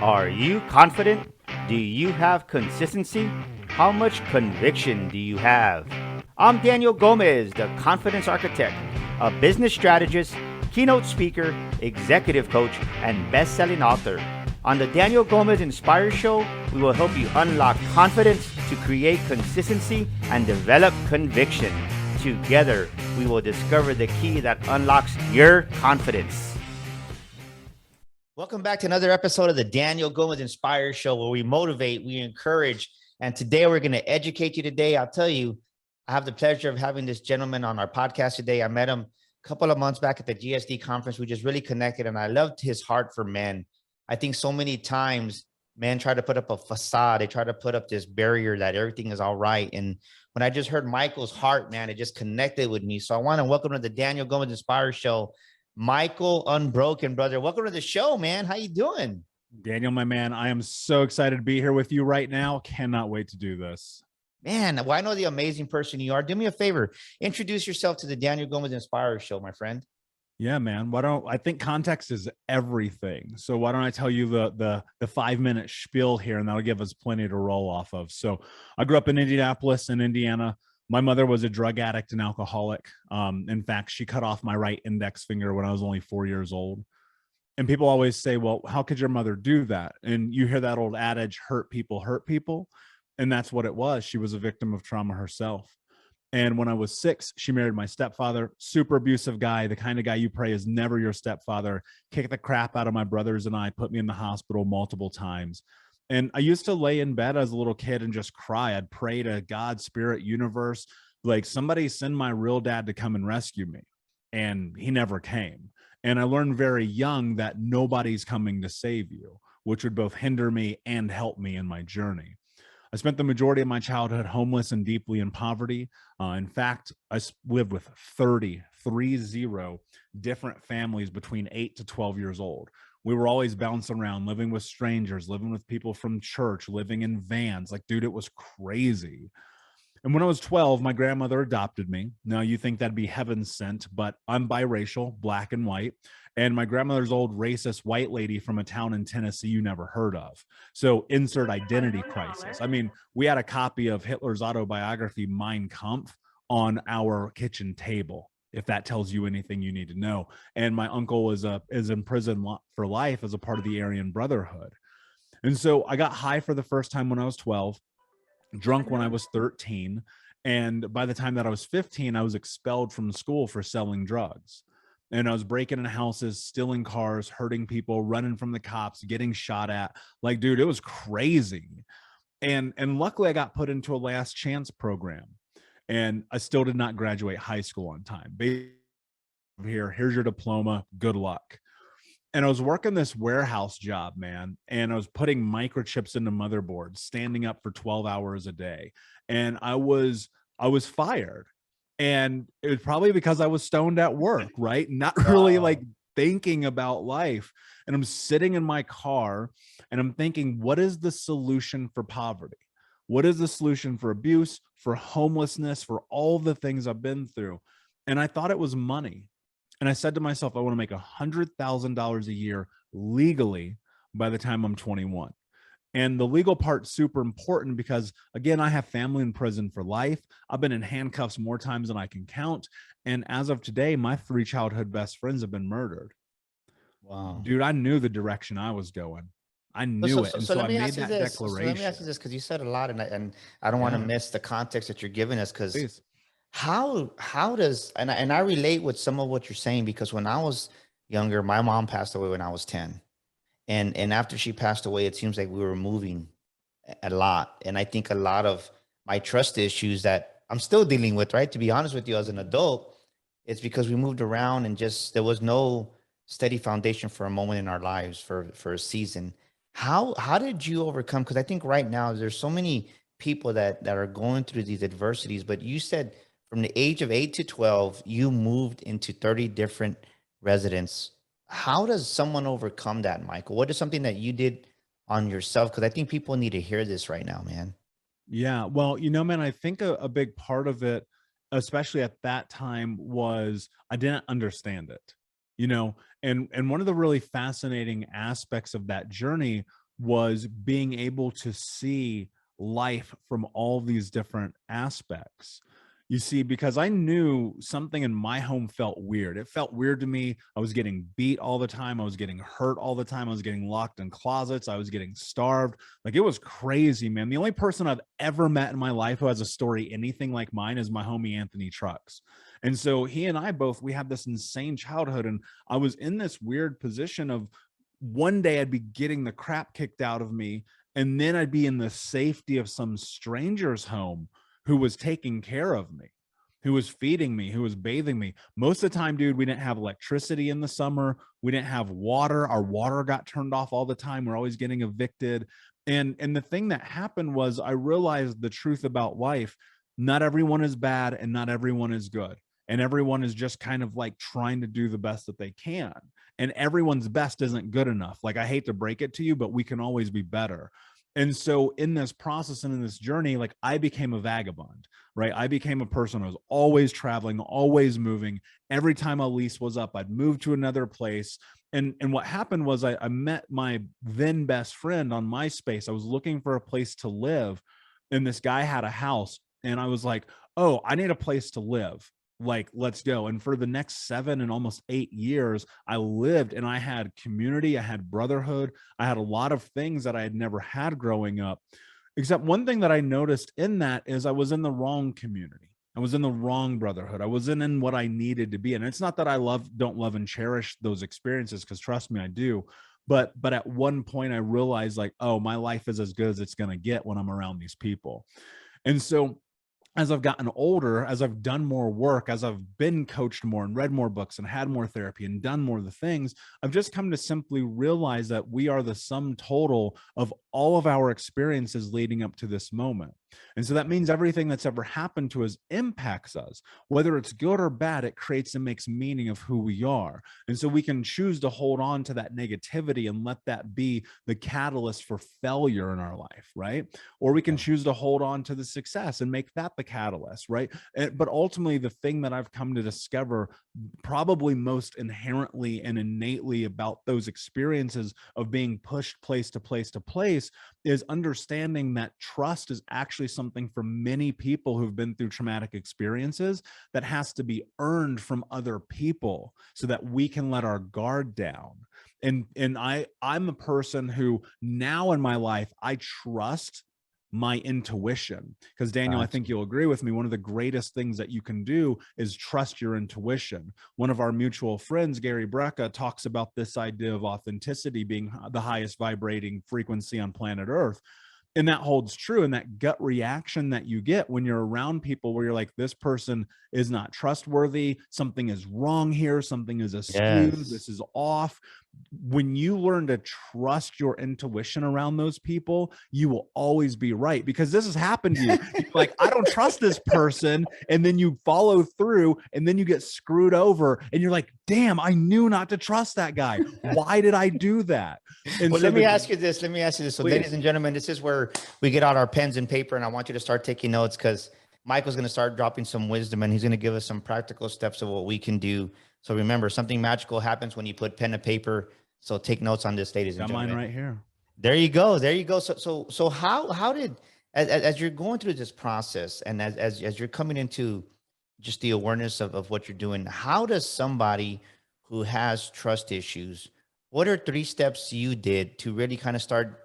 Are you confident? Do you have consistency? How much conviction do you have? I'm Daniel Gomez, the confidence architect, a business strategist, keynote speaker, executive coach, and best-selling author. On the Daniel Gomez Inspire Show, we will help you unlock confidence to create consistency and develop conviction. Together, we will discover the key that unlocks your confidence. Welcome back to another episode of the Daniel Gomez Inspire Show, where we motivate, we encourage, and today we're going to educate you today. I'll tell you, I have the pleasure of having this gentleman on our podcast today. I met him a couple of months back at the GSD conference. We just really connected, and I loved his heart for men. I think so many times men try to put up a facade. They try to put up this barrier that everything is all right. And when I just heard Michael's heart, man, it just connected with me. So I want to welcome to the Daniel Gomez Inspire Show, Michael Unbroken, brother. Welcome to the show, man. How you doing? Daniel, my man, I am so excited to be here with you right now. Cannot wait to do this. Man, well, I know the amazing person you are. Do me a favor. Introduce yourself to the Daniel Gomez Inspire Show, my friend. Yeah, man. I think context is everything. So why don't I tell you the 5-minute spiel here, and that'll give us plenty to roll off of. So I grew up in Indianapolis in Indiana. My mother was a drug addict and alcoholic. In fact, she cut off my right index finger when I was only 4 years old. And people always say, well, how could your mother do that? And you hear that old adage, hurt people hurt people. And that's what it was. She was a victim of trauma herself. And when I was 6, she married my stepfather, super abusive guy, the kind of guy you pray is never your stepfather, kicked the crap out of my brothers and I, put me in the hospital multiple times. And I used to lay in bed as a little kid and just cry. I'd pray to God, spirit, universe, like somebody send my real dad to come and rescue me. And he never came. And I learned very young that nobody's coming to save you, which would both hinder me and help me in my journey. I spent the majority of my childhood homeless and deeply in poverty. In fact, I lived with 30 different families between 8 to 12 years old. We were always bouncing around, living with strangers, living with people from church, living in vans. Like, dude, it was crazy. And when I was 12, my grandmother adopted me. Now, you think that'd be heaven sent, but I'm biracial, black and white. And my grandmother's old racist white lady from a town in Tennessee you never heard of. So insert identity crisis. I mean, we had a copy of Hitler's autobiography, Mein Kampf, on our kitchen table, if that tells you anything you need to know. And my uncle is in prison for life as a part of the Aryan Brotherhood. And so I got high for the first time when I was 12, drunk when I was 13. And by the time that I was 15, I was expelled from school for selling drugs. And I was breaking into houses, stealing cars, hurting people, running from the cops, getting shot at. Like, dude, it was crazy. And luckily I got put into a last chance program. And I still did not graduate high school on time. Here's your diploma. Good luck. And I was working this warehouse job, man. And I was putting microchips into motherboards, standing up for 12 hours a day. And I was fired. And it was probably because I was stoned at work, right? Not really like thinking about life. And I'm sitting in my car and I'm thinking, what is the solution for poverty? What is the solution for abuse, for homelessness, for all the things I've been through? And I thought it was money. And I said to myself, I want to make $100,000 a year legally by the time I'm 21. And the legal part's super important because, again, I have family in prison for life. I've been in handcuffs more times than I can count. And as of today, my 3 childhood best friends have been murdered. Wow. Dude, I knew the direction I was going. I knew it. And so I made that declaration. So let me ask you this, because you said a lot, and I don't want to miss the context that you're giving us, because how does, and I relate with some of what you're saying, because when I was younger, my mom passed away when I was 10. And after she passed away, it seems like we were moving a lot. And I think a lot of my trust issues that I'm still dealing with, right? To be honest with you, as an adult, it's because we moved around and just there was no steady foundation for a moment in our lives for a season. How did you overcome? Because I think right now there's so many people that are going through these adversities. But you said from the age of 8 to 12, you moved into 30 different residents. How does someone overcome that, Michael? What is something that you did on yourself? Because I think people need to hear this right now, man. Yeah. Well, man, I think a big part of it, especially at that time, was I didn't understand it, and one of the really fascinating aspects of that journey was being able to see life from all these different aspects. You see, because I knew something in my home felt weird. It felt weird to me. I was getting beat all the time. I was getting hurt all the time. I was getting locked in closets. I was getting starved. Like, it was crazy, man. The only person I've ever met in my life who has a story anything like mine is my homie Anthony Trucks. And so he and I both, we had this insane childhood. And I was in this weird position of one day I'd be getting the crap kicked out of me, and then I'd be in the safety of some stranger's home who was taking care of me, who was feeding me, who was bathing me. Most of the time, dude, we didn't have electricity in the summer. We didn't have water. Our water got turned off all the time. We're always getting evicted. And the thing that happened was I realized the truth about life. Not everyone is bad and not everyone is good. And everyone is just kind of like trying to do the best that they can. And everyone's best isn't good enough. Like, I hate to break it to you, but we can always be better. And so in this process and in this journey, like, I became a vagabond, right? I became a person who was always traveling, always moving. Every time a lease was up, I'd move to another place. And what happened was I met my then best friend on MySpace. I was looking for a place to live, and this guy had a house. And I was like, oh, I need a place to live. Like, let's go. And for the next 7 and almost 8 years, I lived, and I had community, I had brotherhood, I had a lot of things that I had never had growing up. Except one thing that I noticed in that is I was in the wrong community. I was in the wrong brotherhood. I wasn't in what I needed to be. And it's not that I don't love and cherish those experiences, because trust me, I do. But at one point I realized, like, oh, my life is as good as it's going to get when I'm around these people. And so as I've gotten older, as I've done more work, as I've been coached more and read more books and had more therapy and done more of the things, I've just come to simply realize that we are the sum total of all of our experiences leading up to this moment. And so that means everything that's ever happened to us impacts us. Whether it's good or bad, it creates and makes meaning of who we are. And so we can choose to hold on to that negativity and let that be the catalyst for failure in our life, right? Or we can choose to hold on to the success and make that the catalyst, right? But ultimately, the thing that I've come to discover probably most inherently and innately about those experiences of being pushed place to place to place is understanding that trust is actually something for many people who've been through traumatic experiences that has to be earned from other people so that we can let our guard down. And I'm a person who now in my life, I trust my intuition, because Daniel, I think you'll agree with me, one of the greatest things that you can do is trust your intuition. One of our mutual friends, Gary Brecka, talks about this idea of authenticity being the highest vibrating frequency on planet Earth. And that holds true. And that gut reaction that you get when you're around people where you're like, this person is not trustworthy, something is wrong here, something is askew, this is off. When you learn to trust your intuition around those people, you will always be right, because this has happened to you. You're like, I don't trust this person. And then you follow through and then you get screwed over and you're like, damn, I knew not to trust that guy. Why did I do that? And well, so let me ask you this. So, please. ladies and gentlemen, this is where we get out our pens and paper, and I want you to start taking notes, because Michael's going to start dropping some wisdom, and he's going to give us some practical steps of what we can do. So remember, something magical happens when you put pen to paper. So take notes on this, ladies and Got gentlemen. mine right here. There you go. There you go. So how did, as you're going through this process, and as you're coming into just the awareness of what you're doing, how does somebody who has trust issues, what are 3 steps you did to really kind of start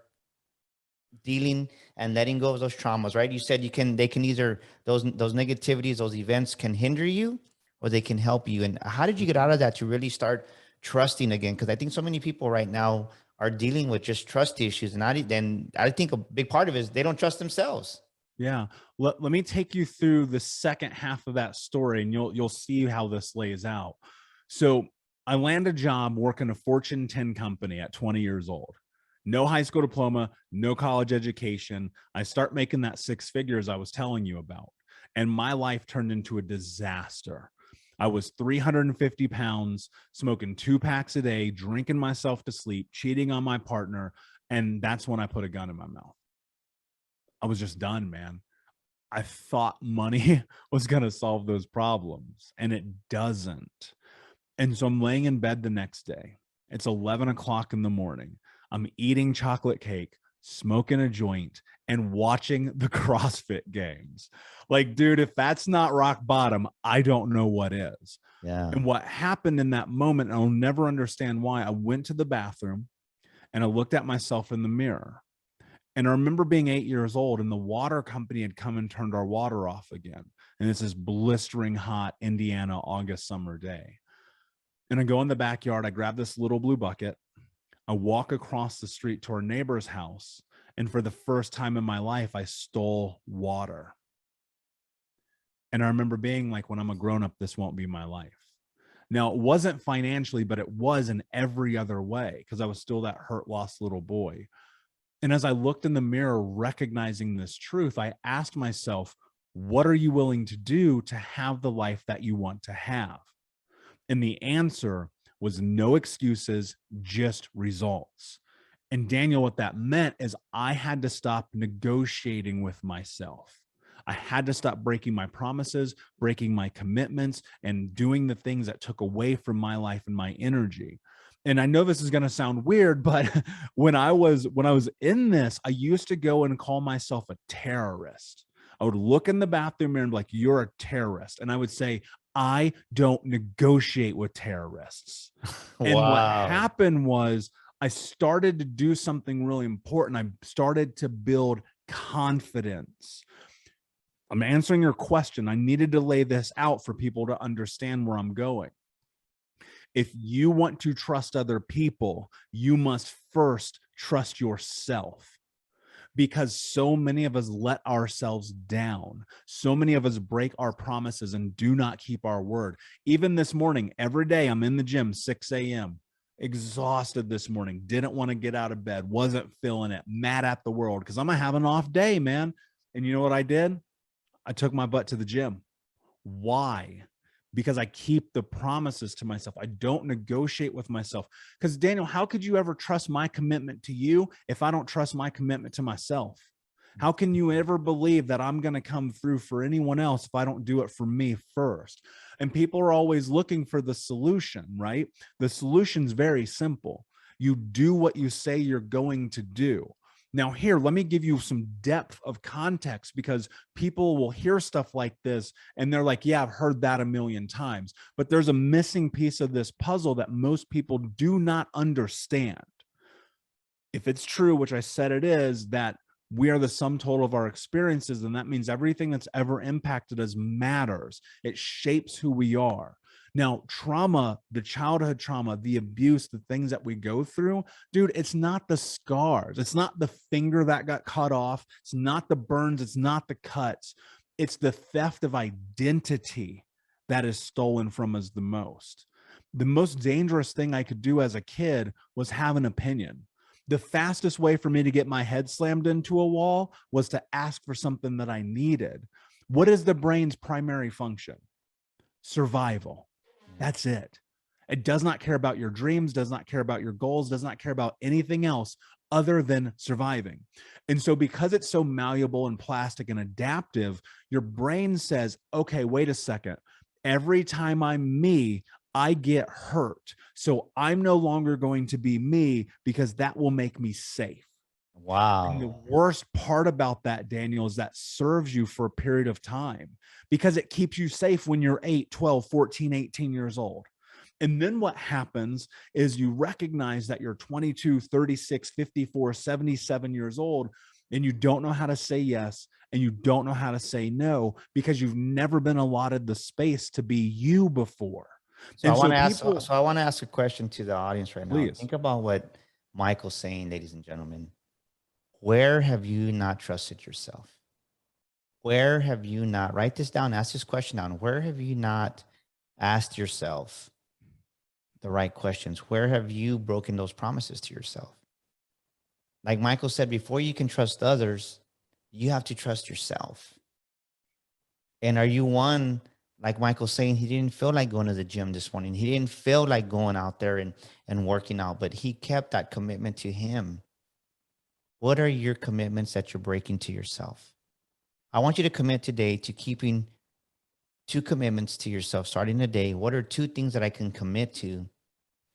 dealing and letting go of those traumas, right? You said they can either, those negativities, those events can hinder you, or they can help you. And how did you get out of that to really start trusting again? Because I think so many people right now are dealing with just trust issues. And I think a big part of it is they don't trust themselves. Yeah. Let me take you through the second half of that story, and you'll see how this lays out. So I land a job working a Fortune 10 company at 20 years old. No high school diploma, no college education. I start making that 6 figures I was telling you about. And my life turned into a disaster. I was 350 pounds, smoking 2 packs a day, drinking myself to sleep, cheating on my partner. And that's when I put a gun in my mouth. I was just done, man. I thought money was going to solve those problems, and it doesn't. And so I'm laying in bed the next day. It's 11 o'clock in the morning. I'm eating chocolate cake, smoking a joint, and watching the CrossFit games. Like, dude, if that's not rock bottom, I don't know what is. Yeah. And what happened in that moment, I'll never understand why. I went to the bathroom and I looked at myself in the mirror. And I remember being 8 years old, and the water company had come and turned our water off again. And it's this blistering hot Indiana August summer day. And I go in the backyard, I grab this little blue bucket, I walk across the street to our neighbor's house. And for the first time in my life, I stole water. And I remember being like, when I'm a grown up, this won't be my life. Now, it wasn't financially, but it was in every other way, because I was still that hurt, lost little boy. And as I looked in the mirror, recognizing this truth, I asked myself, what are you willing to do to have the life that you want to have? And the answer was no excuses, just results. And Daniel, what that meant is I had to stop negotiating with myself. I had to stop breaking my promises, breaking my commitments, and doing the things that took away from my life and my energy. And I know this is going to sound weird, but when I was in this, I used to go and call myself a terrorist. I would look in the bathroom mirror and be like, you're a terrorist. And I would say, I don't negotiate with terrorists. And what Wow. happened was I started to do something really important. I started to build confidence. I'm answering your question. I needed to lay this out for people to understand where I'm going. If you want to trust other people, you must first trust yourself, because so many of us let ourselves down. So many of us break our promises and do not keep our word. Even this morning, every day I'm in the gym, 6 a.m., exhausted this morning, didn't want to get out of bed, wasn't feeling it, mad at the world because I'm going to have an off day, man. And you know what I did? I took my butt to the gym. Why? Because I keep the promises to myself. I don't negotiate with myself. Because Daniel, how could you ever trust my commitment to you if I don't trust my commitment to myself? How can you ever believe that I'm going to come through for anyone else if I don't do it for me first? And people are always looking for the solution, right? The solution's very simple. You do what you say you're going to do. Now here, let me give you some depth of context, because people will hear stuff like this and they're like, yeah, I've heard that a million times. But there's a missing piece of this puzzle that most people do not understand. If it's true, which I said it is, that we are the sum total of our experiences, and that means everything that's ever impacted us matters. It shapes who we are. Now, trauma, the childhood trauma, the abuse, the things that we go through, dude, it's not the scars. It's not the finger that got cut off. It's not the burns. It's not the cuts. It's the theft of identity that is stolen from us the most. The most dangerous thing I could do as a kid was have an opinion. The fastest way for me to get my head slammed into a wall was to ask for something that I needed. What is the brain's primary function? Survival. That's it. It does not care about your dreams, does not care about your goals, does not care about anything else other than surviving. And so because it's so malleable and plastic and adaptive, your brain says, okay, wait a second. Every time I'm me, I get hurt. So I'm no longer going to be me because that will make me safe. Wow. And the worst part about that, Daniel, is that serves you for a period of time because it keeps you safe when you're 8, 12, 14, 18 years old. And then what happens is you recognize that you're 22, 36, 54, 77 years old, and you don't know how to say yes, and you don't know how to say no because you've never been allotted the space to be you before. So And I want so to ask. people, So I want to ask a question to the audience right now. please. Think about what Michael's saying, ladies and gentlemen. Where have you not trusted yourself? Where have you not? Write this down. Ask this question down. Where have you not asked yourself the right questions? Where have you broken those promises to yourself? Like Michael said, before you can trust others, you have to trust yourself. And are you one, like Michael's saying, he didn't feel like going to the gym this morning. He didn't feel like going out there and working out, but he kept that commitment to him. What are your commitments that you're breaking to yourself? I want you to commit today to keeping 2 commitments to yourself starting today. What are 2 things that I can commit to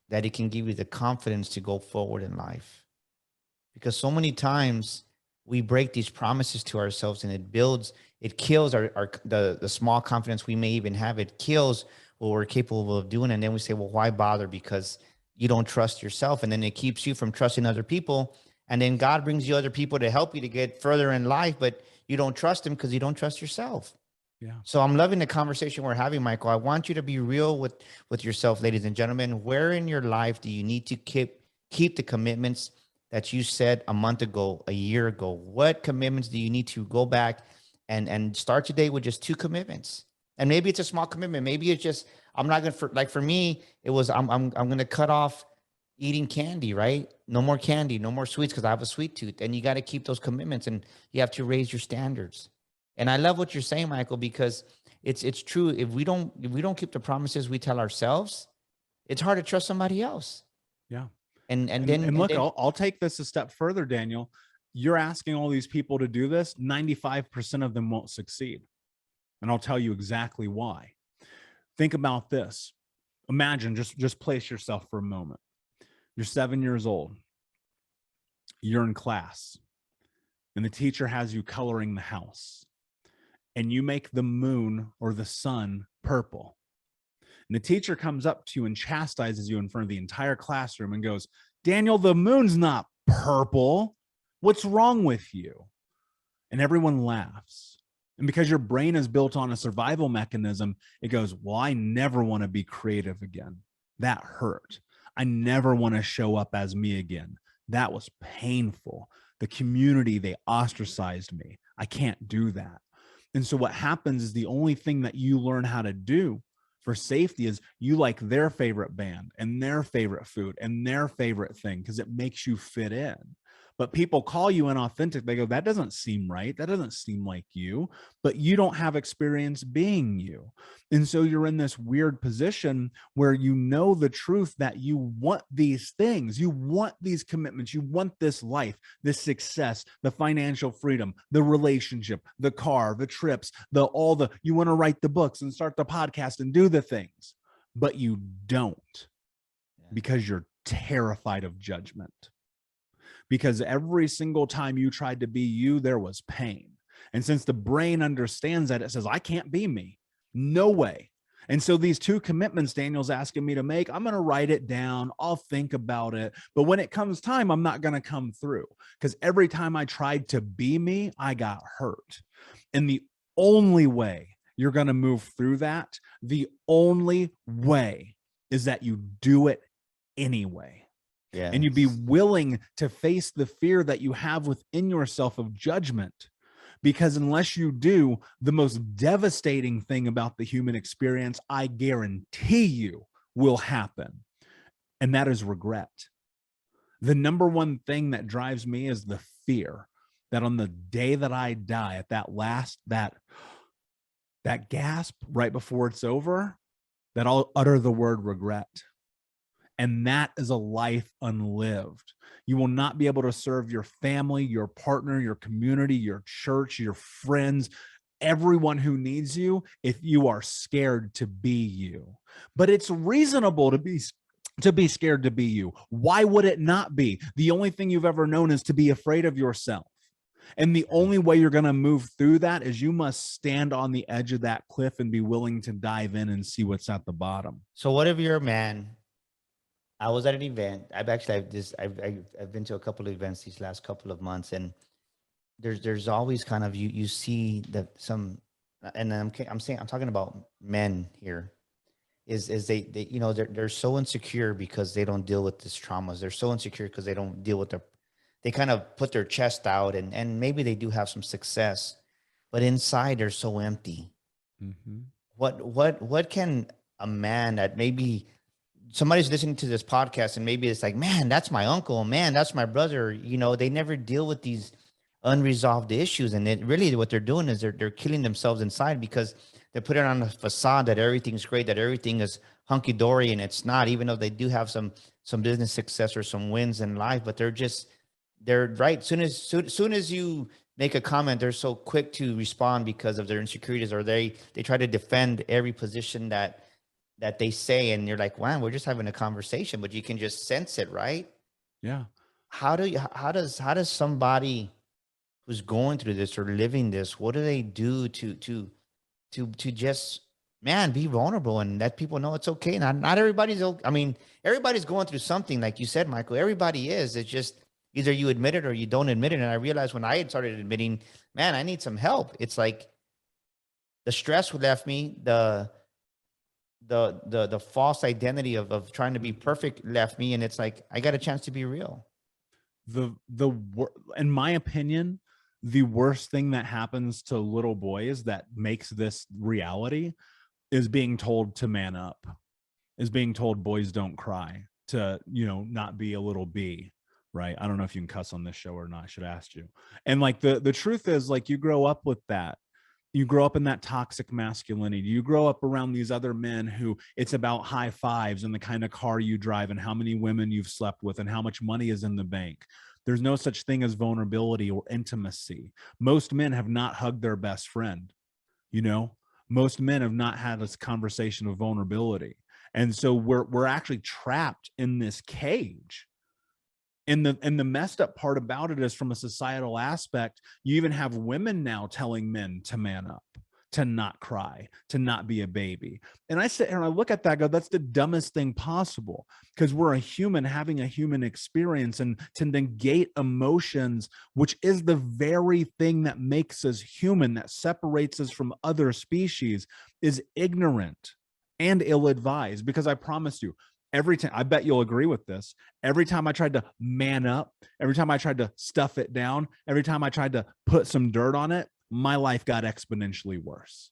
that it can give you the confidence to go forward in life? because so many times we break these promises to ourselves, and it kills the small confidence we may even have. It kills what we're capable of doing. And then we say, well, why bother? Because you don't trust yourself. And then it keeps you from trusting other people. And then God brings you other people to help you to get further in life, but you don't trust them because you don't trust yourself. Yeah. So I'm loving the conversation we're having, Michael. I want you to be real with yourself, ladies and gentlemen. Where in your life do you need to keep the commitments that you said a month ago, a year ago? What commitments do you need to go back and start today with just 2 commitments? And maybe it's a small commitment. Maybe it's just, I'm not gonna, for me, it was I'm gonna cut off eating candy, right? No more candy, no more sweets, because I have a sweet tooth. And you got to keep those commitments, and you have to raise your standards. And I love what you're saying, Michael, because it's true. If we don't keep the promises we tell ourselves, it's hard to trust somebody else. Yeah. And Look, then, I'll take this a step further, Daniel. You're asking all these people to do this. 95% of them won't succeed. And I'll tell you exactly why. Think about this. Imagine, just place yourself for a moment. You're 7 years old. You're in class, and the teacher has you coloring the house, and you make the moon or the sun purple. And the teacher comes up to you and chastises you in front of the entire classroom and goes, Daniel, the moon's not purple. What's wrong with you? And everyone laughs. And because your brain is built on a survival mechanism, it goes, well, I never want to be creative again. That hurt. I never want to show up as me again. That was painful. The community, they ostracized me. I can't do that. And so what happens is the only thing that you learn how to do for safety is you like their favorite band and their favorite food and their favorite thing because it makes you fit in. But people call you inauthentic. They go, that doesn't seem right. That doesn't seem like you, but you don't have experience being you. And so you're in this weird position where you know the truth that you want these things. You want these commitments. You want this life, this success, the financial freedom, the relationship, the car, the trips, you want to write the books and start the podcast and do the things, but you don't because you're terrified of judgment. Because every single time you tried to be you, there was pain. And since the brain understands that, it says, I can't be me. No way. And so these 2 commitments Daniel's asking me to make, I'm going to write it down. I'll think about it. But when it comes time, I'm not going to come through. Because every time I tried to be me, I got hurt. And the only way you're going to move through that, the only way is that you do it anyway. yeah, And you be willing to face the fear that you have within yourself of judgment. Because unless you do, the most devastating thing about the human experience, I guarantee you, will happen. And that is regret. The number one thing that drives me is the fear that on the day that I die, at that gasp right before it's over, that I'll utter the word regret. And that is a life unlived. You will not be able to serve your family, your partner, your community, your church, your friends, everyone who needs you if you are scared to be you. But it's reasonable to be scared to be you. Why would it not be? The only thing you've ever known is to be afraid of yourself. And the only way you're going to move through that is you must stand on the edge of that cliff and be willing to dive in and see what's at the bottom. So what if you're a man? I was at an event. I've been to a couple of events these last couple of months, and there's always kind of you see that some, and I'm talking about men here, is they they're so insecure because they don't deal with these traumas. They're so insecure because they don't deal with they kind of put their chest out, and maybe they do have some success, but inside they're so empty. Mm-hmm. What can a man that maybe somebody's listening to this podcast and maybe it's like, man, that's my uncle, man, that's my brother. They never deal with these unresolved issues. And really what they're doing is they're killing themselves inside because they're putting on a facade that everything's great, that everything is hunky dory, and it's not, even though they do have some business success or some wins in life, but they're right. Soon as you make a comment, they're so quick to respond because of their insecurities, or they try to defend every position that they say, and you're like, wow, we're just having a conversation, but you can just sense it, right? Yeah. how does somebody who's going through this or living this, what do they do to just, man, be vulnerable and let people know it's okay? Not everybody's okay. I mean, everybody's going through something, like you said, Michael. Everybody is. It's just either you admit it or you don't admit it. And I realized when I had started admitting, man, I need some help. It's like the stress left me, the false identity of trying to be perfect left me, and it's like I got a chance to be real. In my opinion, the worst thing that happens to little boys that makes this reality is being told to man up, is being told boys don't cry, to, not be a little bee, right? I don't know if you can cuss on this show or not. I should ask you. And like the truth is, like, you grow up with that. You grow up in that toxic masculinity. You grow up around these other men who it's about high fives and the kind of car you drive and how many women you've slept with and how much money is in the bank. There's no such thing as vulnerability or intimacy. Most men have not hugged their best friend. Most men have not had this conversation of vulnerability. And so we're actually trapped in this cage. And the messed up part about it is, from a societal aspect, you even have women now telling men to man up, to not cry, to not be a baby. And I sit here and I look at that, go, that's the dumbest thing possible, because we're a human having a human experience, and to negate emotions, which is the very thing that makes us human, that separates us from other species, is ignorant and ill-advised. Because I promise you, every time, I bet you'll agree with this, every time I tried to man up, every time I tried to stuff it down, every time I tried to put some dirt on it, my life got exponentially worse.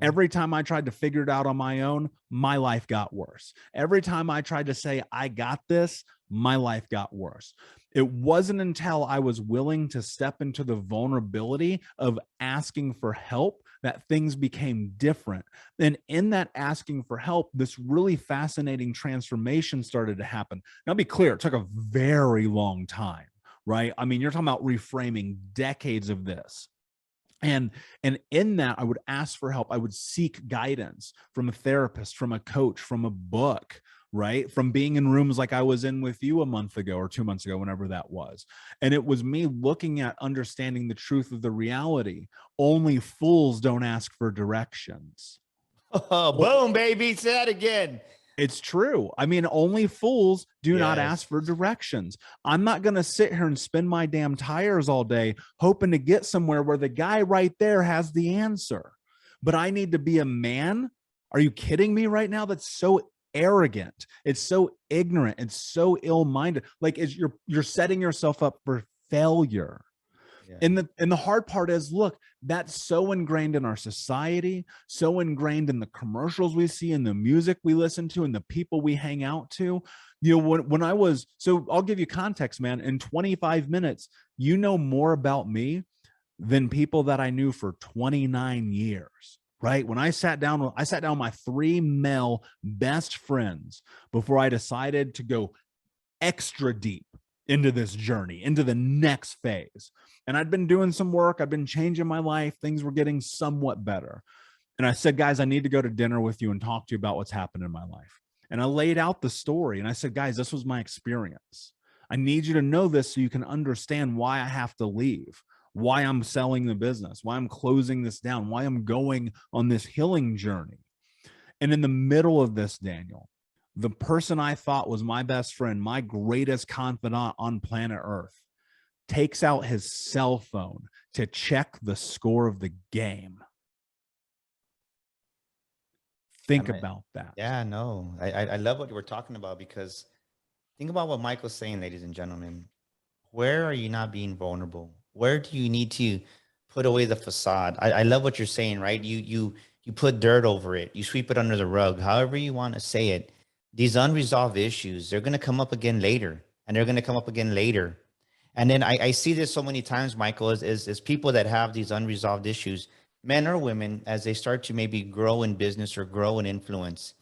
Every time I tried to figure it out on my own, my life got worse. Every time I tried to say, I got this, my life got worse. It wasn't until I was willing to step into the vulnerability of asking for help that things became different. And in that asking for help, this really fascinating transformation started to happen. Now, be clear, it took a very long time, right? I mean, you're talking about reframing decades of this. And in that, I would ask for help. I would seek guidance from a therapist, from a coach, from a book, right? From being in rooms like I was in with you a month ago or 2 months ago, whenever that was. And it was me looking at understanding the truth of the reality. Only fools don't ask for directions. Oh, boom, baby. Say that again. It's true. I mean, only fools do not Yes. ask for directions. I'm not going to sit here and spin my damn tires all day hoping to get somewhere where the guy right there has the answer. But I need to be a man. Are you kidding me right now? That's so arrogant. It's so ignorant. It's so ill-minded. Like, you're setting yourself up for failure. Yeah. And the hard part is, look, that's so ingrained in our society, so ingrained in the commercials we see, in the music we listen to, and the people we hang out to. When I was, so I'll give you context, man. In 25 minutes, you know more about me than people that I knew for 29 years. Right? When I sat down with my 3 male best friends before I decided to go extra deep into this journey, into the next phase. And I'd been doing some work. I've been changing my life. Things were getting somewhat better. And I said, guys, I need to go to dinner with you and talk to you about what's happened in my life. And I laid out the story and I said, guys, this was my experience. I need you to know this so you can understand why I have to leave, why I'm selling the business, why I'm closing this down, why I'm going on this healing journey. And in the middle of this, Daniel, the person I thought was my best friend, my greatest confidant on planet Earth, takes out his cell phone to check the score of the game. Think about that. Yeah, no, I love what you were talking about, because think about what Michael's saying, ladies and gentlemen. Where are you not being vulnerable? Where do you need to put away the facade? I love what you're saying, right? You put dirt over it. You sweep it under the rug, however you want to say it. These unresolved issues, they're going to come up again later, and they're going to come up again later. And then I see this so many times, Michael, is people that have these unresolved issues, men or women, as they start to maybe grow in business or grow in influence,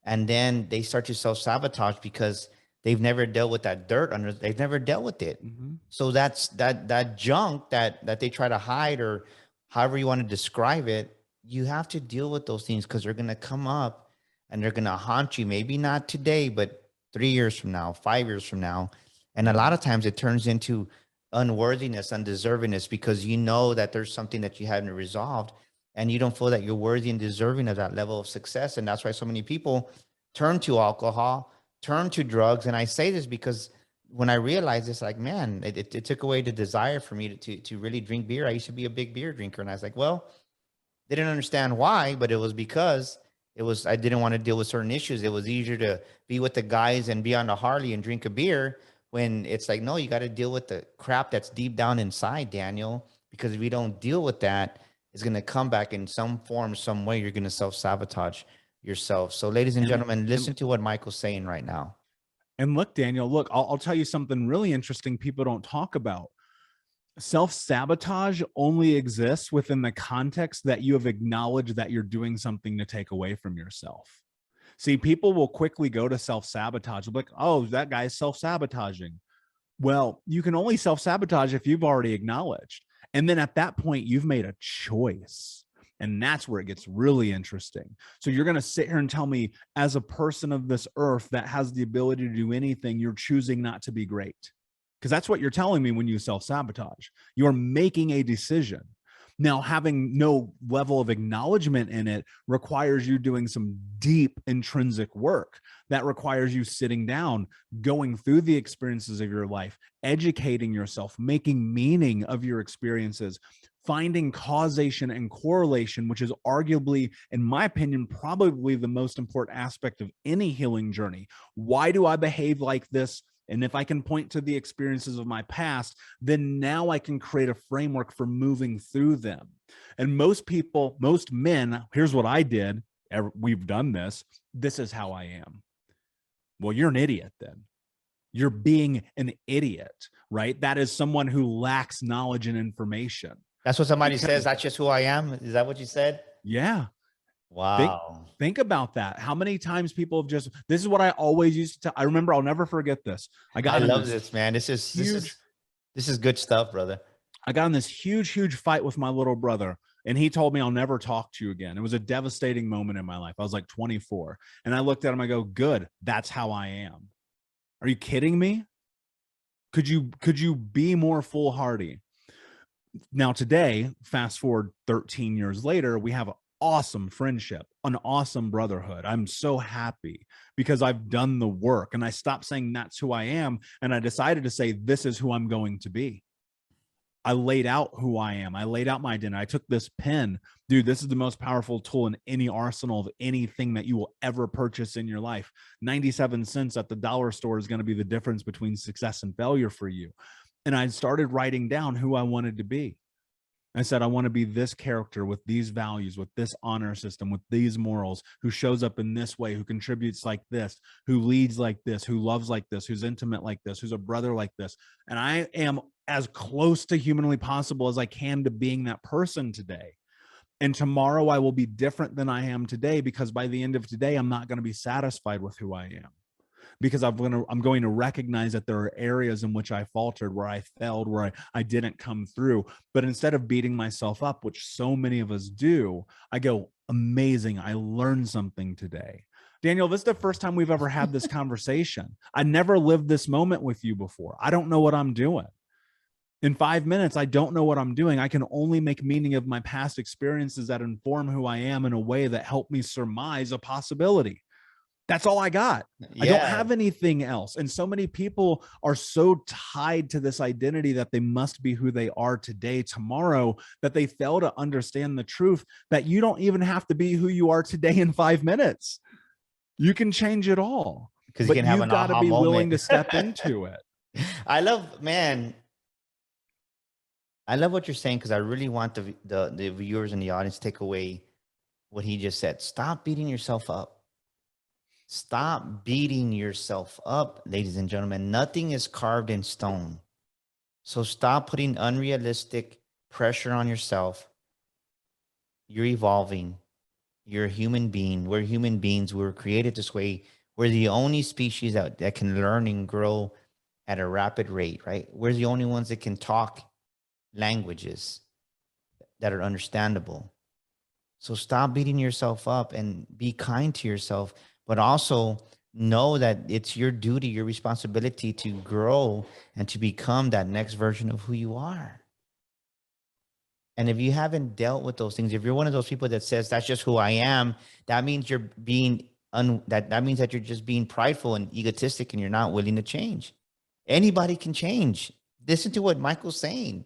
and then they start to self-sabotage because they've never dealt with that dirt under, they've never dealt with it. So that's that junk that they try to hide, or however you want to describe it. You have to deal with those things, because they're going to come up and they're going to haunt you. Maybe not today, but 3 years from now, 5 years from now. And a lot of times it turns into unworthiness, undeservingness, because you know that there's something that you haven't resolved and you don't feel that you're worthy and deserving of that level of success. And that's why so many people turn to alcohol, turn to drugs. And I say this because when I realized this, like, man, it took away the desire for me to really drink beer. I used to be a big beer drinker. And I was like, well, didn't understand why, but it was because I didn't want to deal with certain issues. It was easier to be with the guys and be on the Harley and drink a beer, when it's like, no, you got to deal with the crap that's deep down inside, Daniel, because if you don't deal with that, it's going to come back in some form, some way. You're going to self-sabotage yourself. So ladies and gentlemen, listen to what Michael's saying right now. And look, Daniel, look, I'll tell you something really interesting people don't talk about. Self-sabotage only exists within the context that you have acknowledged that you're doing something to take away from yourself. See, people will quickly go to self-sabotage. Like, oh, that guy's self-sabotaging. Well, you can only self-sabotage if you've already acknowledged. And then at that point, you've made a choice. And that's where it gets really interesting. So you're going to sit here and tell me, as a person of this earth that has the ability to do anything, you're choosing not to be great. Because that's what you're telling me when you self-sabotage. You're making a decision. Now, having no level of acknowledgement in it requires you doing some deep intrinsic work. That requires you sitting down, going through the experiences of your life, educating yourself, making meaning of your experiences, finding causation and correlation, which is arguably, in my opinion, probably the most important aspect of any healing journey. Why do I behave like this? And if I can point to the experiences of my past, then now I can create a framework for moving through them. And most people, most men, here's what I did. We've done this. This is how I am. Well, you're an idiot then. You're being an idiot, right? That is someone who lacks knowledge and information. That's what somebody says. That's just who I am. Is that what you said? Yeah. Wow. Think about that. How many times people have just, this is what I always used to tell. I remember, I'll never forget this. I love this, man. This is good stuff, brother. I got in this huge fight with my little brother, and he told me, I'll never talk to you again. It was a devastating moment in my life. I was like 24, and I looked at him, I go, good, that's how I am. Are you kidding me? Could you be more foolhardy? Now today, fast forward 13 years later, we have an awesome friendship, an awesome brotherhood. I'm so happy because I've done the work, and I stopped saying that's who I am, and I decided to say this is who I'm going to be. I laid out who I am. I laid out my identity. I took this pen. Dude, this is the most powerful tool in any arsenal of anything that you will ever purchase in your life. 97 cents at the dollar store is going to be the difference between success and failure for you. And I started writing down who I wanted to be. I said, I want to be this character with these values, with this honor system, with these morals, who shows up in this way, who contributes like this, who leads like this, who loves like this, who's intimate like this, who's a brother like this. And I am as close to humanly possible as I can to being that person today. And tomorrow I will be different than I am today, because by the end of today, I'm not going to be satisfied with who I am. Because I'm going to recognize that there are areas in which I faltered, where I failed, where I didn't come through. But instead of beating myself up, which so many of us do, I go, amazing, I learned something today. Daniel, this is the first time we've ever had this conversation. I never lived this moment with you before. I don't know what I'm doing. In 5 minutes, I don't know what I'm doing. I can only make meaning of my past experiences that inform who I am in a way that help me surmise a possibility. That's all I got. Yeah. I don't have anything else. And so many people are so tied to this identity that they must be who they are today, tomorrow, that they fail to understand the truth that you don't even have to be who you are today in 5 minutes. You can change it all. Because you can have an aha moment. You've got to be willing to step into it. I love what you're saying, because I really want the viewers and the audience to take away what he just said. Stop beating yourself up. Stop beating yourself up, ladies and gentlemen. Nothing is carved in stone. So stop putting unrealistic pressure on yourself. You're evolving. You're a human being. We're human beings. We were created this way. We're the only species that can learn and grow at a rapid rate, right? We're the only ones that can talk languages that are understandable. So stop beating yourself up and be kind to yourself. But also know that it's your duty, your responsibility to grow and to become that next version of who you are. And if you haven't dealt with those things, if you're one of those people that says that's just who I am, that means you're being that means that you're just being prideful and egotistic and you're not willing to change. Anybody can change. Listen to what Michael's saying.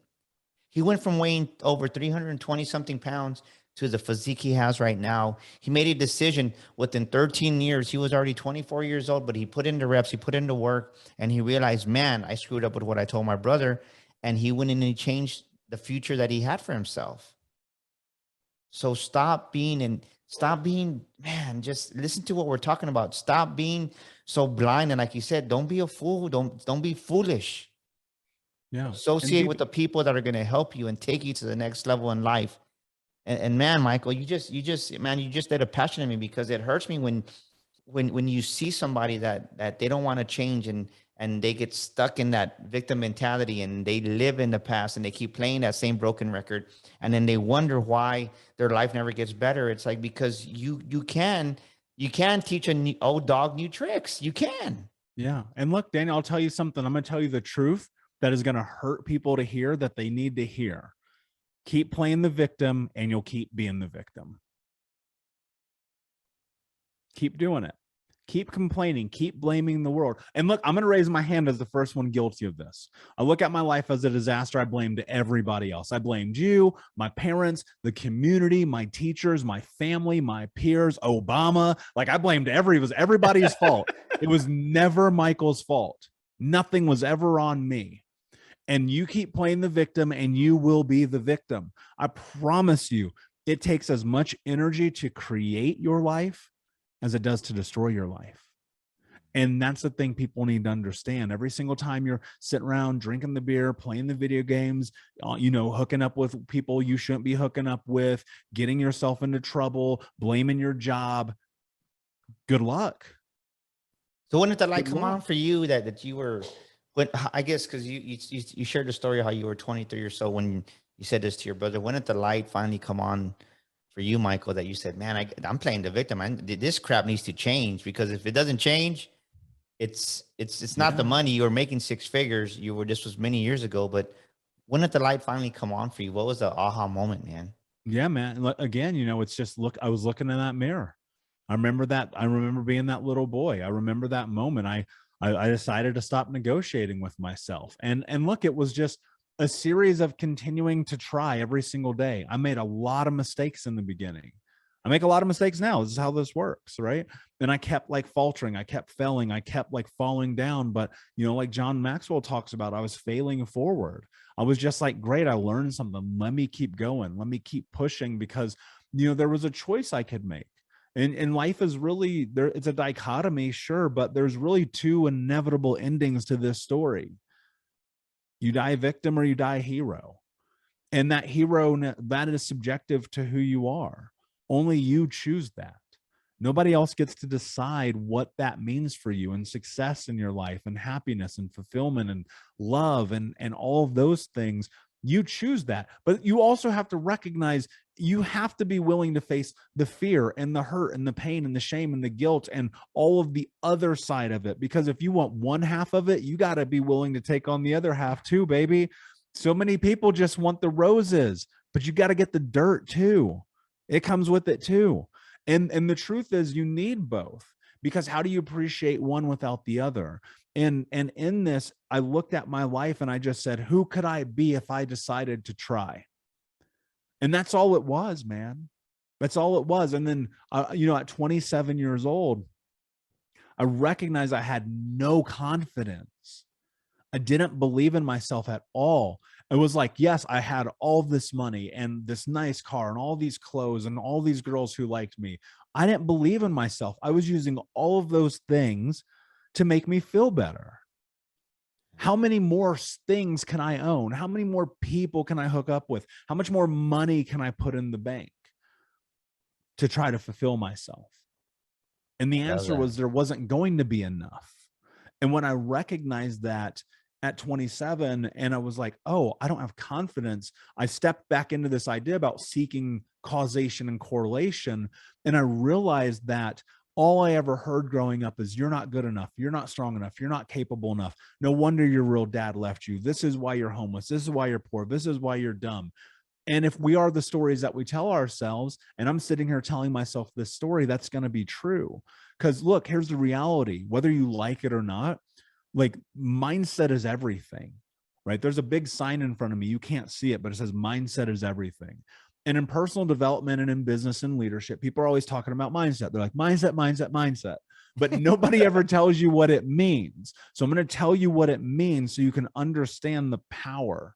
He went from weighing over 320 something pounds to the physique he has right now. He made a decision within 13 years. He was already 24 years old, but he put in the reps, he put in the work, and he realized, man, I screwed up with what I told my brother. And he went in and he changed the future that he had for himself. So stop being, man, just listen to what we're talking about. Stop being so blind. And like you said, don't be a fool. Don't be foolish. Yeah. Associate with the people that are going to help you and take you to the next level in life. And man, Michael, you just lit a passion in me, because it hurts me when you see somebody that they don't want to change, and they get stuck in that victim mentality, and they live in the past, and they keep playing that same broken record, and then they wonder why their life never gets better. It's like, because you can teach a old dog new tricks. You can. Yeah. And look, Daniel, I'll tell you something. I'm going to tell you the truth that is going to hurt people to hear, that they need to hear. Keep playing the victim and you'll keep being the victim. Keep doing it. Keep complaining, keep blaming the world. And look, I'm going to raise my hand as the first one guilty of this. I look at my life as a disaster. I blamed everybody else. I blamed you, my parents, the community, my teachers, my family, my peers, Obama. Like, I blamed it was everybody's fault. It was never Michael's fault. Nothing was ever on me. And you keep playing the victim and you will be the victim. I promise you, it takes as much energy to create your life as it does to destroy your life. And that's the thing people need to understand. Every single time you're sitting around drinking the beer, playing the video games, hooking up with people you shouldn't be hooking up with, getting yourself into trouble, blaming your job, good luck. So when did the light come on for you that you were, when, I guess, because you shared the story how you were 23 or so when you said this to your brother. When did the light finally come on for you, Michael, that you said, man, I'm playing the victim. This crap needs to change, because if it doesn't change, it's not the money. You were making six figures. This was many years ago, but when did the light finally come on for you? What was the aha moment, man? Yeah, man. Again, it's just, I was looking in that mirror. I remember being that little boy. I remember that moment. I decided to stop negotiating with myself. And look, it was just a series of continuing to try every single day. I made a lot of mistakes in the beginning. I make a lot of mistakes now. This is how this works, right? And I kept faltering. I kept failing. I kept falling down. But, like John Maxwell talks about, I was failing forward. I was just great, I learned something. Let me keep going. Let me keep pushing, because, there was a choice I could make. And life is really, it's a dichotomy, sure, but there's really two inevitable endings to this story. You die a victim or you die a hero. And that hero, that is subjective to who you are. Only you choose that. Nobody else gets to decide what that means for you, and success in your life, and happiness and fulfillment and love and all of those things. You choose that. But you also have to recognize you have to be willing to face the fear and the hurt and the pain and the shame and the guilt and all of the other side of it. Because if you want one half of it, you got to be willing to take on the other half too, baby. So many people just want the roses, but you got to get the dirt too. It comes with it too. And the truth is, you need both, because how do you appreciate one without the other? And in this, I looked at my life and I just said, who could I be if I decided to try? And that's all it was, man. That's all it was. And then, at 27 years old, I recognized I had no confidence. I didn't believe in myself at all. It was like, yes, I had all this money and this nice car and all these clothes and all these girls who liked me. I didn't believe in myself. I was using all of those things to make me feel better. How many more things can I own? How many more people can I hook up with? How much more money can I put in the bank to try to fulfill myself? And the answer was there wasn't going to be enough. And when I recognized that at 27, and I was like, oh, I don't have confidence, I stepped back into this idea about seeking causation and correlation. And I realized that All I ever heard growing up is you're not good enough. You're not strong enough. You're not capable enough. No wonder your real dad left you. This is why you're homeless. This is why you're poor. This is why you're dumb. And if we are the stories that we tell ourselves, and I'm sitting here telling myself this story, that's going to be true. Because look, here's the reality, whether you like it or not, like mindset is everything, right? There's a big sign in front of me. You can't see it, but it says mindset is everything. And in personal development and in business and leadership, people are always talking about mindset. They're like, mindset, mindset, mindset. But nobody ever tells you what it means. So I'm going to tell you what it means so you can understand the power.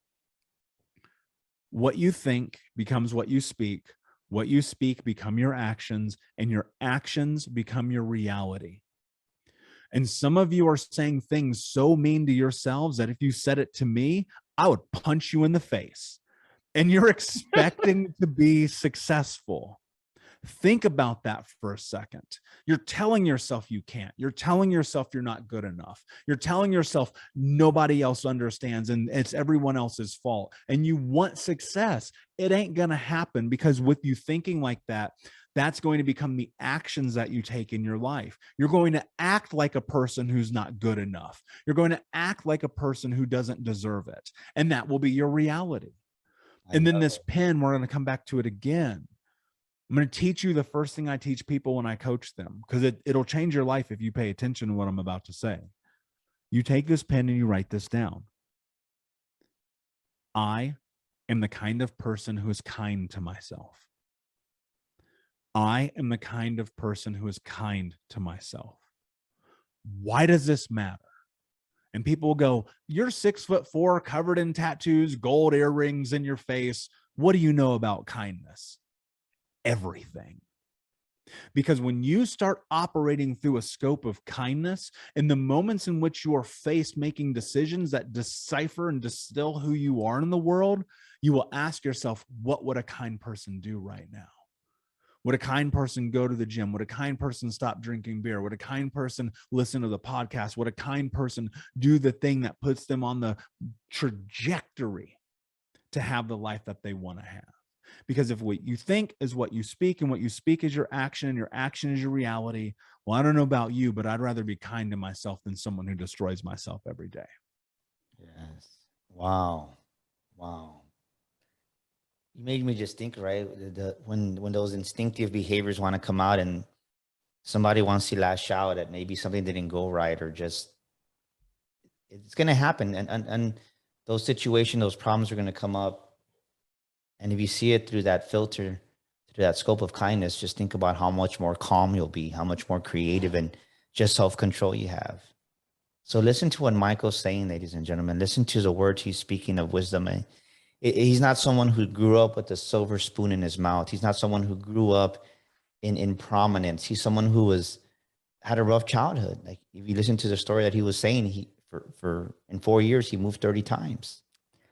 What you think becomes what you speak become your actions, and your actions become your reality. And some of you are saying things so mean to yourselves that if you said it to me, I would punch you in the face. And you're expecting to be successful. Think about that for a second. You're telling yourself you can't. You're telling yourself you're not good enough. You're telling yourself nobody else understands and it's everyone else's fault. And you want success. It ain't going to happen, because with you thinking like that, that's going to become the actions that you take in your life. You're going to act like a person who's not good enough. You're going to act like a person who doesn't deserve it. And that will be your reality. And then this pen, we're going to come back to it again. I'm going to teach you the first thing I teach people when I coach them, because it'll change your life if you pay attention to what I'm about to say. You take this pen and you write this down. I am the kind of person who is kind to myself. I am the kind of person who is kind to myself. Why does this matter? And people will go, you're 6'4", covered in tattoos, gold earrings in your face. What do you know about kindness? Everything. Because when you start operating through a scope of kindness, in the moments in which you are faced making decisions that decipher and distill who you are in the world, you will ask yourself, what would a kind person do right now? Would a kind person go to the gym? Would a kind person stop drinking beer? Would a kind person listen to the podcast? Would a kind person do the thing that puts them on the trajectory to have the life that they want to have? Because if what you think is what you speak, and what you speak is your action, and your action is your reality, well, I don't know about you, but I'd rather be kind to myself than someone who destroys myself every day. Yes. Wow. Wow. You made me just think, right? When those instinctive behaviors want to come out and somebody wants to lash out at maybe something didn't go right, or just it's going to happen. And those situations, those problems are going to come up. And if you see it through that filter, through that scope of kindness, just think about how much more calm you'll be, how much more creative and just self-control you have. So listen to what Michael's saying, ladies and gentlemen. Listen to the words he's speaking of wisdom. He's not someone who grew up with a silver spoon in his mouth. He's not someone who grew up in prominence. He's someone who had a rough childhood. Like, if you listen to the story that he was saying, he for in 4 years he moved 30 times.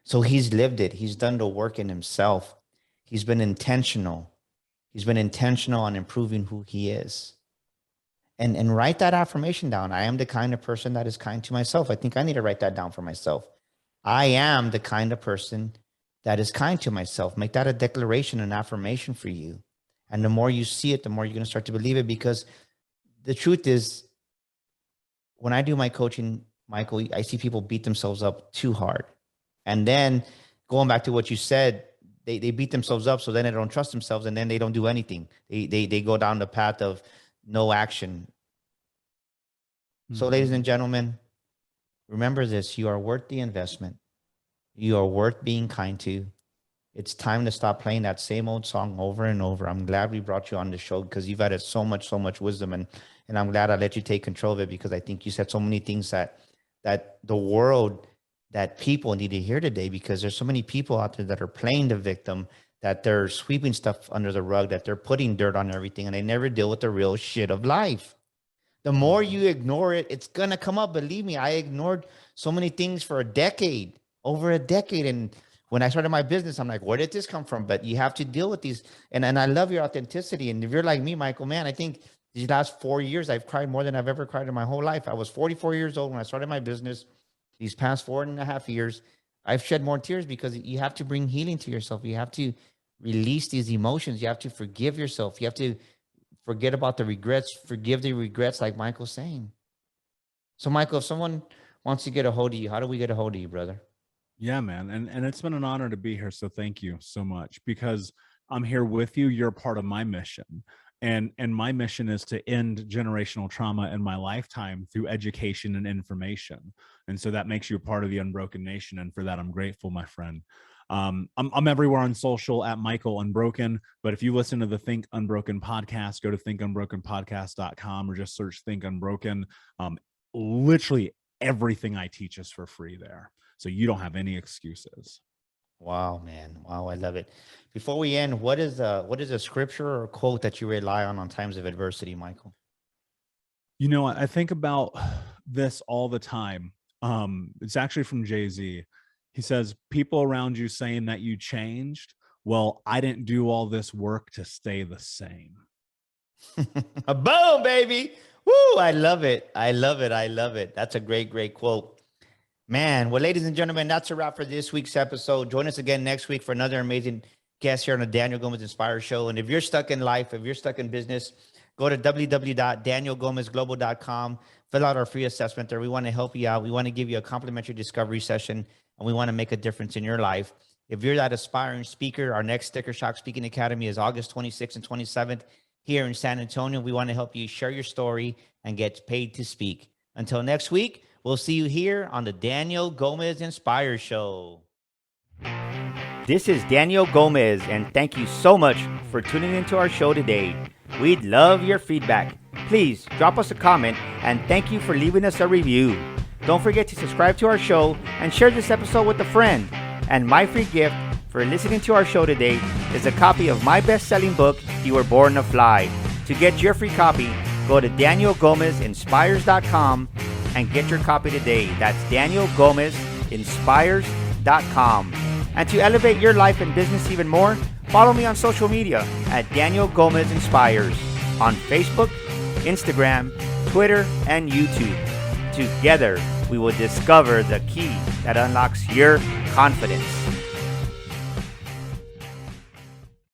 So he's lived it. He's done the work in himself. He's been intentional. He's been intentional on improving who he is. And write that affirmation down. I am the kind of person that is kind to myself. I think I need to write that down for myself. I am the kind of person that is kind to myself. Make that a declaration, an affirmation for you. And the more you see it, the more you're going to start to believe it. Because the truth is, when I do my coaching, Michael, I see people beat themselves up too hard. And then going back to what you said, they beat themselves up, so then they don't trust themselves, and then they don't do anything. They go down the path of no action. So, ladies and gentlemen, remember this: you are worth the investment. You are worth being kind to. It's time to stop playing that same old song over and over. I'm glad we brought you on the show, because you've added so much wisdom, and I'm glad I let you take control of it, because I think you said so many things that the world, that people need to hear today, because there's so many people out there that are playing the victim, that they're sweeping stuff under the rug, that they're putting dirt on everything, and they never deal with the real shit of life. The more you ignore it, it's going to come up. Believe me, I ignored so many things for over a decade. And when I started my business, I'm like, where did this come from? But you have to deal with these. And I love your authenticity. And if you're like me, Michael, man, I think these last 4 years, I've cried more than I've ever cried in my whole life. I was 44 years old when I started my business. These past 4.5 years, I've shed more tears, because you have to bring healing to yourself. You have to release these emotions. You have to forgive yourself. You have to forget about the regrets, forgive the regrets, like Michael's saying. So, Michael, if someone wants to get a hold of you, how do we get a hold of you, brother? Yeah, man. And it's been an honor to be here. So thank you so much, because I'm here with you. You're part of my mission. And my mission is to end generational trauma in my lifetime through education and information. And so that makes you a part of the Unbroken Nation. And for that, I'm grateful, my friend. I'm everywhere on social at Michael Unbroken. But if you listen to the Think Unbroken podcast, go to thinkunbrokenpodcast.com or just search Think Unbroken. Literally everything I teach is for free there. So you don't have any excuses. Wow, man. Wow, I love it. Before we end, what is a scripture or quote that you rely on times of adversity, Michael? You know, I think about this all the time. It's actually from Jay-Z. He says, people around you saying that you changed. Well, I didn't do all this work to stay the same. Boom, baby. Woo, I love it. I love it. I love it. That's a great, great quote. Man, well, ladies and gentlemen, that's a wrap for this week's episode. Join us again next week for another amazing guest here on the Daniel Gomez Inspire Show. And if you're stuck in life, if you're stuck in business, go to www.danielgomezglobal.com. Fill out our free assessment there. We want to help you out. We want to give you a complimentary discovery session, and we want to make a difference in your life. If you're that aspiring speaker, our next Sticker Shock Speaking Academy is August 26th and 27th here in San Antonio. We want to help you share your story and get paid to speak. Until next week, we'll see you here on the Daniel Gomez Inspire Show. This is Daniel Gomez, and thank you so much for tuning into our show today. We'd love your feedback. Please drop us a comment, and thank you for leaving us a review. Don't forget to subscribe to our show and share this episode with a friend. And my free gift for listening to our show today is a copy of my best-selling book, You Were Born to Fly. To get your free copy, go to danielgomezinspires.com and get your copy today. That's danielgomezinspires.com. And to elevate your life and business even more, follow me on social media at Daniel Gomez Inspires on Facebook, Instagram, Twitter, and YouTube. Together, we will discover the key that unlocks your confidence.